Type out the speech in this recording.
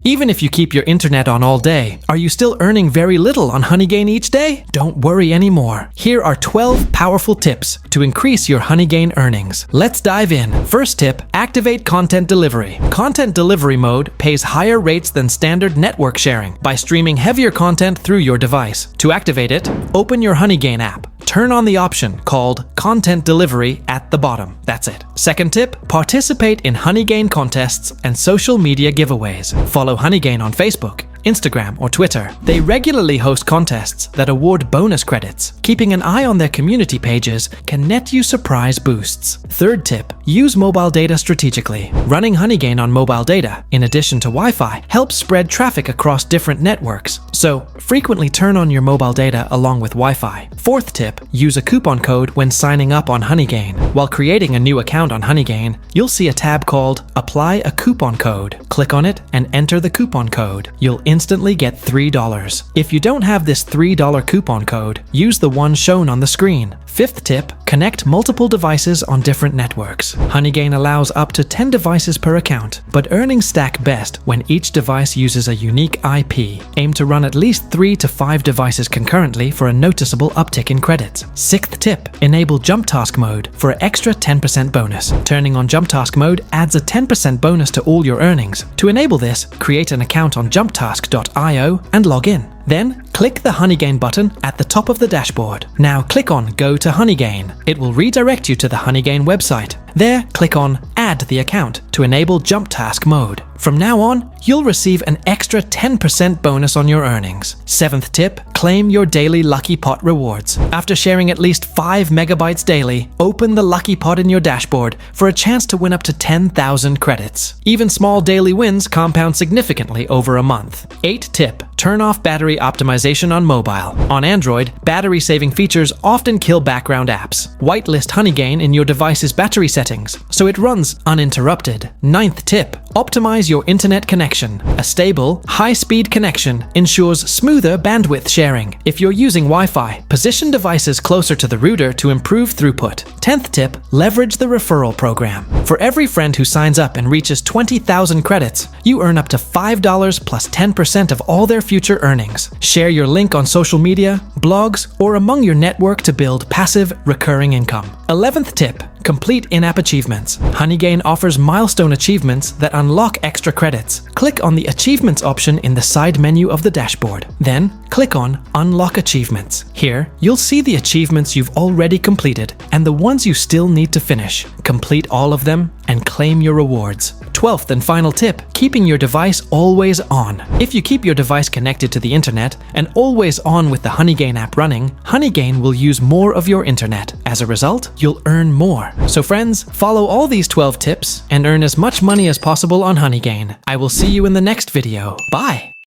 Even if you keep your internet on all day, are you still earning very little on Honeygain each day? Don't worry anymore. Here are 12 powerful tips to increase your Honeygain earnings. Let's dive in. First tip, activate content delivery. Content delivery mode pays higher rates than standard network sharing by streaming heavier content through your device. To activate it, open your Honeygain app. Turn on the option called Content Delivery at the bottom. That's it. Second tip, participate in Honeygain contests and social media giveaways. Follow Honeygain on Facebook, Instagram, or Twitter. They regularly host contests that award bonus credits. Keeping an eye on their community pages can net you surprise boosts. Third tip, use mobile data strategically. Running Honeygain on mobile data, in addition to Wi-Fi, helps spread traffic across different networks. So, frequently turn on your mobile data along with Wi-Fi. Fourth tip, use a coupon code when signing up on Honeygain. While creating a new account on Honeygain, you'll see a tab called Apply a Coupon Code. Click on it and enter the coupon code. You'll instantly get $3. If you don't have this $3 coupon code, use the one shown on the screen. Fifth tip, connect multiple devices on different networks. Honeygain allows up to 10 devices per account, but earnings stack best when each device uses a unique IP. Aim to run at least 3 to 5 devices concurrently for a noticeable uptick in credits. Sixth tip, enable JumpTask Mode for an extra 10% bonus. Turning on JumpTask Mode adds a 10% bonus to all your earnings. To enable this, create an account on JumpTask.io and log in. Then, click the Honeygain button at the top of the dashboard. Now click on Go to Honeygain. It will redirect you to the Honeygain website. There, click on Add the account to enable JumpTask Mode. From now on, you'll receive an extra 10% bonus on your earnings. Seventh tip, claim your daily Lucky Pot rewards. After sharing at least 5 megabytes daily, open the Lucky Pot in your dashboard for a chance to win up to 10,000 credits. Even small daily wins compound significantly over a month. Eighth tip, turn off battery optimization on mobile. On Android, battery-saving features often kill background apps. Whitelist Honeygain in your device's battery settings, so it runs uninterrupted. Ninth tip, optimize your internet connection. A stable, high-speed connection ensures smoother bandwidth sharing. If you're using Wi-Fi, position devices closer to the router to improve throughput. 10th tip, leverage the referral program. For every friend who signs up and reaches 20,000 credits, you earn up to $5 plus 10% of all their future earnings. Share your link on social media, blogs, or among your network to build passive, recurring income. 11th tip, complete in-app achievements. Honeygain offers milestone achievements that unlock extra credits. Click on the Achievements option in the side menu of the dashboard. Then, click on Unlock Achievements. Here, you'll see the achievements you've already completed and the ones you still need to finish. Complete all of them and claim your rewards. 12th and final tip, keeping your device always on. If you keep your device connected to the internet and always on with the Honeygain app running, Honeygain will use more of your internet. As a result, you'll earn more. So friends, follow all these 12 tips and earn as much money as possible on Honeygain. I will see you in the next video. Bye!